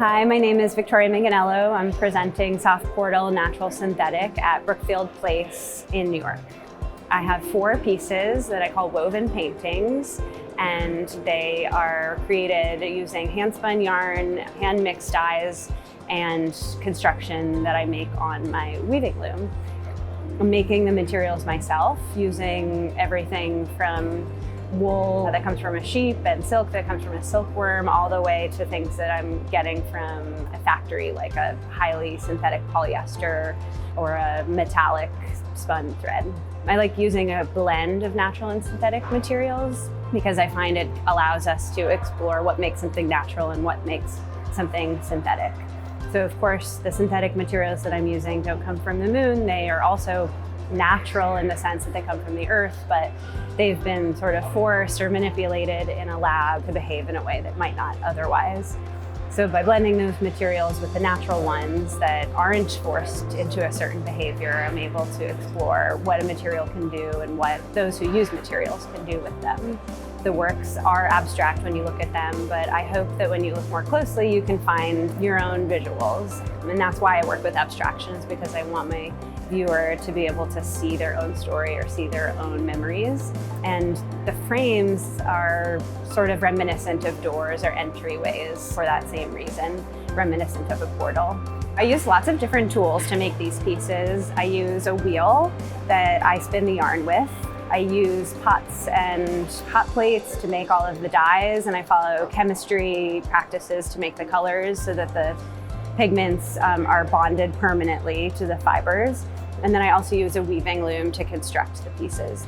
Hi, my name is Victoria Manganiello. I'm presenting Soft Portal Natural Synthetic at Brookfield Place in New York. I have 4 pieces that I call woven paintings, and they are created using hand-spun yarn, hand-mixed dyes, and construction that I make on my weaving loom. I'm making the materials myself using everything from wool that comes from a sheep and silk that comes from a silkworm, all the way to things that I'm getting from a factory, like a highly synthetic polyester or a metallic spun thread. I like using a blend of natural and synthetic materials because I find it allows us to explore what makes something natural and what makes something synthetic. So of course, the synthetic materials that I'm using don't come from the moon. They are also natural in the sense that they come from the earth, but they've been sort of forced or manipulated in a lab to behave in a way that might not otherwise. So by blending those materials with the natural ones that aren't forced into a certain behavior, I'm able to explore what a material can do and what those who use materials can do with them. The works are abstract when you look at them, but I hope that when you look more closely, you can find your own visuals. And that's why I work with abstractions, because I want my viewer to be able to see their own story or see their own memories. And the frames are sort of reminiscent of doors or entryways for that same reason, reminiscent of a portal. I use lots of different tools to make these pieces. I use a wheel that I spin the yarn with. I use pots and hot plates to make all of the dyes, and I follow chemistry practices to make the colors so that the pigments are bonded permanently to the fibers. And then I also use a weaving loom to construct the pieces.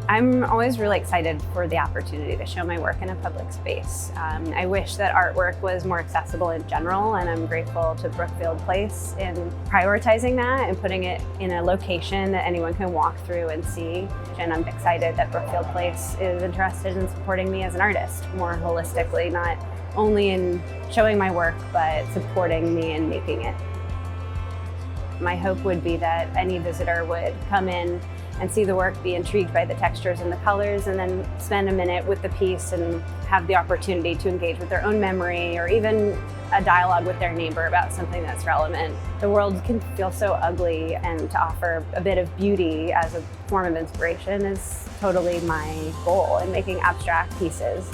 I'm always really excited for the opportunity to show my work in a public space. I wish that artwork was more accessible in general, and I'm grateful to Brookfield Place in prioritizing that and putting it in a location that anyone can walk through and see. And I'm excited that Brookfield Place is interested in supporting me as an artist more holistically, not only in showing my work, but supporting me in making it. My hope would be that any visitor would come in and see the work, be intrigued by the textures and the colors, and then spend a minute with the piece and have the opportunity to engage with their own memory or even a dialogue with their neighbor about something that's relevant. The world can feel so ugly, and to offer a bit of beauty as a form of inspiration is totally my goal in making abstract pieces.